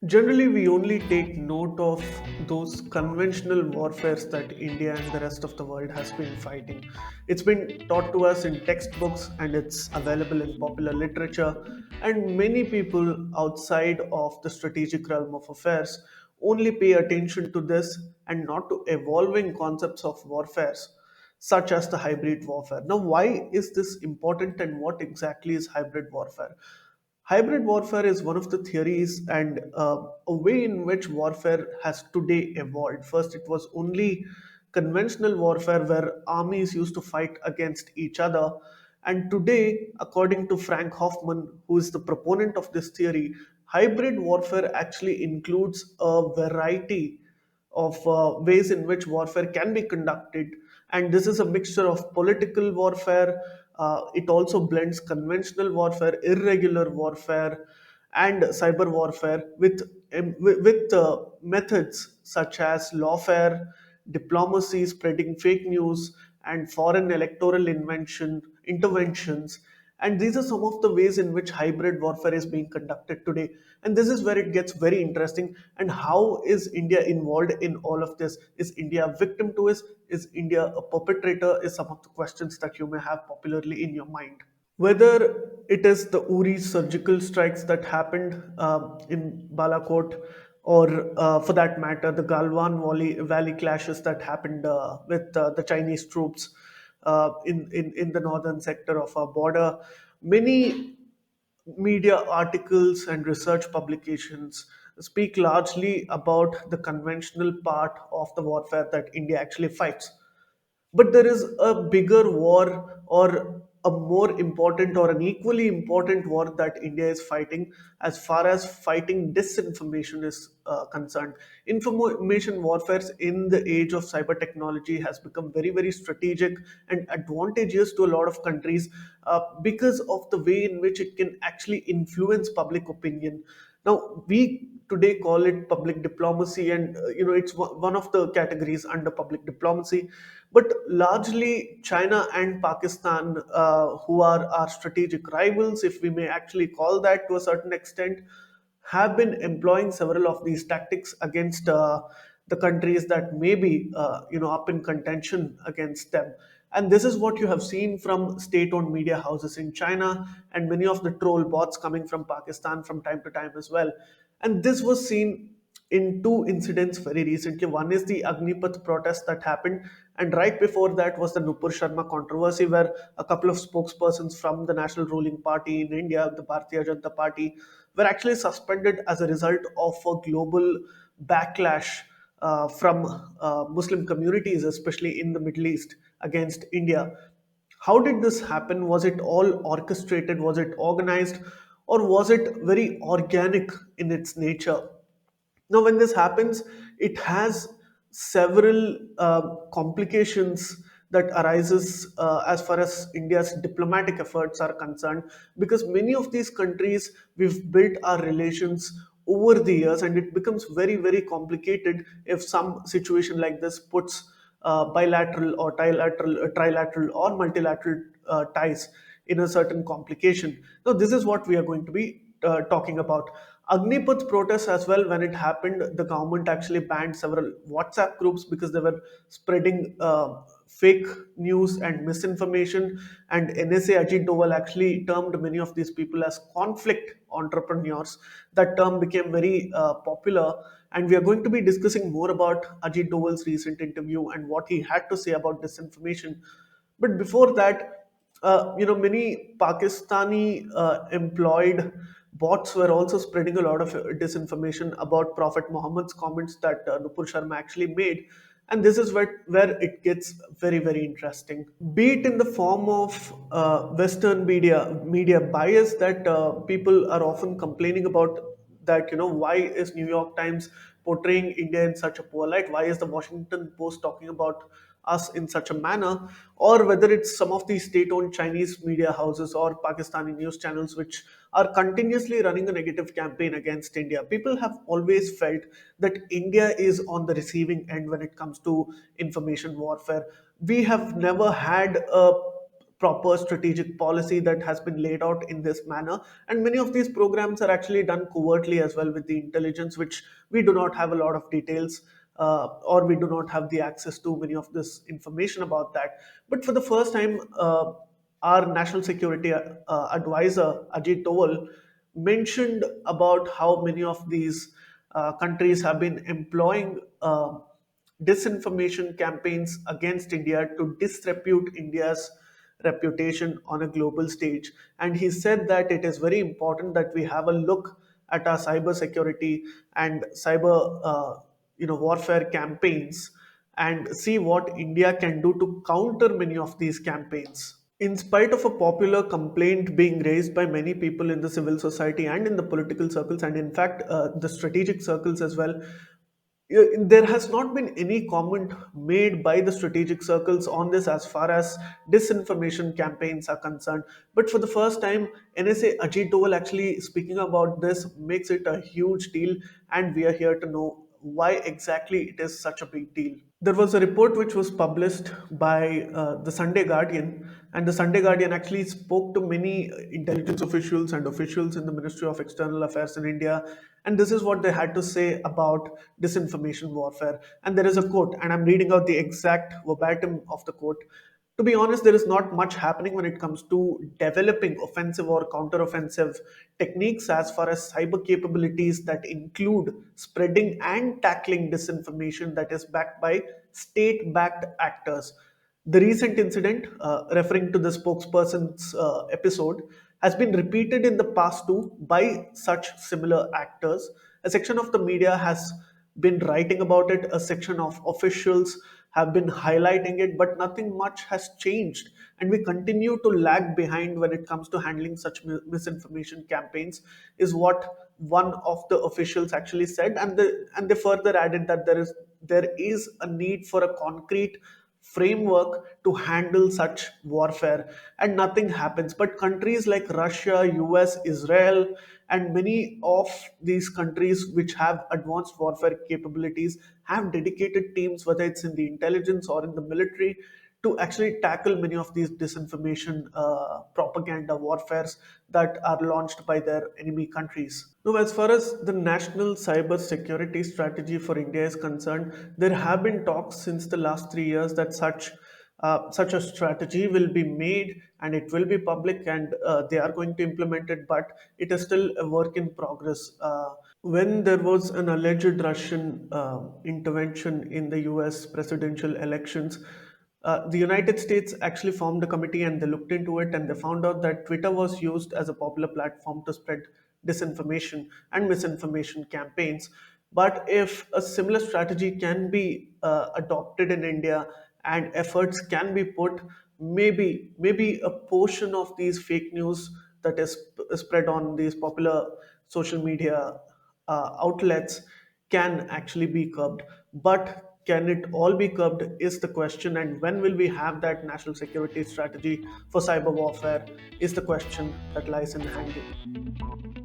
Generally, we only take note of those conventional warfares that India and the rest of the world has been fighting. It's been taught to us in textbooks and it's available in popular literature. And many people outside of the strategic realm of affairs only pay attention to this and not to evolving concepts of warfares, such as the hybrid warfare. Now, why is this important and what exactly is hybrid warfare? Hybrid warfare is one of the theories and a way in which warfare has today evolved. First, it was only conventional warfare where armies used to fight against each other. And today, according to Frank Hoffman, who is the proponent of this theory, hybrid warfare actually includes a variety of ways in which warfare can be conducted. And this is a mixture of political warfare. It also blends conventional warfare, irregular warfare, and cyber warfare with methods such as lawfare, diplomacy, spreading fake news, and foreign electoral interventions. And these are some of the ways in which hybrid warfare is being conducted today. And this is where it gets very interesting. And how is India involved in all of this? Is India a victim to this? Is India a perpetrator? Is some of the questions that you may have popularly in your mind. Whether it is the Uri surgical strikes that happened in Balakot, or for that matter, the Valley clashes that happened with the Chinese troops in the northern sector of our border, many media articles and research publications speak largely about the conventional part of the warfare that India actually fights. But there is a bigger war, or a more important or an equally important war that India is fighting as far as fighting disinformation is concerned. Information warfare in the age of cyber technology has become very, very strategic and advantageous to a lot of countries because of the way in which it can actually influence public opinion. Now, we today call it public diplomacy, and it's one of the categories under public diplomacy. But largely, China and Pakistan, who are our strategic rivals, if we may actually call that to a certain extent, have been employing several of these tactics against the countries that may be up in contention against them. And this is what you have seen from state-owned media houses in China and many of the troll bots coming from Pakistan from time to time as well. And this was seen in two incidents very recently. One is the Agnipath protest that happened, and right before that was the Nupur Sharma controversy, where a couple of spokespersons from the national ruling party in India, the Bharatiya Janata Party, were actually suspended as a result of a global backlash from Muslim communities, especially in the Middle East, against India. How did this happen? Was it all orchestrated? Was it organized? Or was it very organic in its nature? Now, when this happens, it has several complications that arises as far as India's diplomatic efforts are concerned, because many of these countries we've built our relations over the years, and it becomes very, very complicated if some situation like this puts bilateral or trilateral or multilateral ties in a certain complication. Now, this is what we are going to be talking about. Agnipath protests as well, when it happened, the government actually banned several WhatsApp groups because they were spreading fake news and misinformation. And NSA Ajit Doval actually termed many of these people as conflict entrepreneurs. That term became very popular. And we are going to be discussing more about Ajit Doval's recent interview and what he had to say about disinformation. But before that, many Pakistani employed bots were also spreading a lot of disinformation about Prophet Muhammad's comments that Nupur Sharma actually made. And this is where it gets very, very interesting. Be it in the form of Western media bias that people are often complaining about, that why is New York Times portraying India in such a poor light? Why is the Washington Post talking about us in such a manner? Or whether it's some of these state-owned Chinese media houses or Pakistani news channels which are continuously running a negative campaign against India. People have always felt that India is on the receiving end when it comes to information warfare. We have never had a proper strategic policy that has been laid out in this manner. And many of these programs are actually done covertly as well with the intelligence, which we do not have a lot of details, or we do not have the access to many of this information about that. But for the first time, our national security advisor Ajit Doval mentioned about how many of these countries have been employing disinformation campaigns against India to disrepute India's reputation on a global stage. And he said that it is very important that we have a look at our cyber security and cyber warfare campaigns and see what India can do to counter many of these campaigns. In spite of a popular complaint being raised by many people in the civil society and in the political circles, and in fact, the strategic circles as well, there has not been any comment made by the strategic circles on this as far as disinformation campaigns are concerned. But for the first time, NSA Ajit Doval actually speaking about this makes it a huge deal, and we are here to know why exactly it is such a big deal. There was a report which was published by the Sunday Guardian, and the Sunday Guardian actually spoke to many intelligence officials and officials in the Ministry of External Affairs in India, and this is what they had to say about disinformation warfare. And there is a quote, and I'm reading out the exact verbatim of the quote. To be honest, there is not much happening when it comes to developing offensive or counter-offensive techniques as far as cyber capabilities that include spreading and tackling disinformation that is backed by state-backed actors. The recent incident, referring to the spokesperson's episode, has been repeated in the past too by such similar actors. A section of the media has been writing about it, a section of officials have been highlighting it, but nothing much has changed. And we continue to lag behind when it comes to handling such misinformation campaigns, is what one of the officials actually said. And they further added that there is a need for a concrete framework to handle such warfare, and nothing happens. But countries like Russia, US, Israel, and many of these countries which have advanced warfare capabilities have dedicated teams, whether it's in the intelligence or in the military, to actually tackle many of these disinformation propaganda warfares that are launched by their enemy countries. Now, as far as the national cyber security strategy for India is concerned, there have been talks since the last 3 years that such a strategy will be made and it will be public, and they are going to implement it, but it is still a work in progress. When there was an alleged Russian intervention in the US presidential elections, the United States actually formed a committee and they looked into it, and they found out that Twitter was used as a popular platform to spread disinformation and misinformation campaigns. But if a similar strategy can be adopted in India and efforts can be put, maybe a portion of these fake news that is spread on these popular social media outlets can actually be curbed. But can it all be curbed is the question, and when will we have that national security strategy for cyber warfare is the question that lies in hand.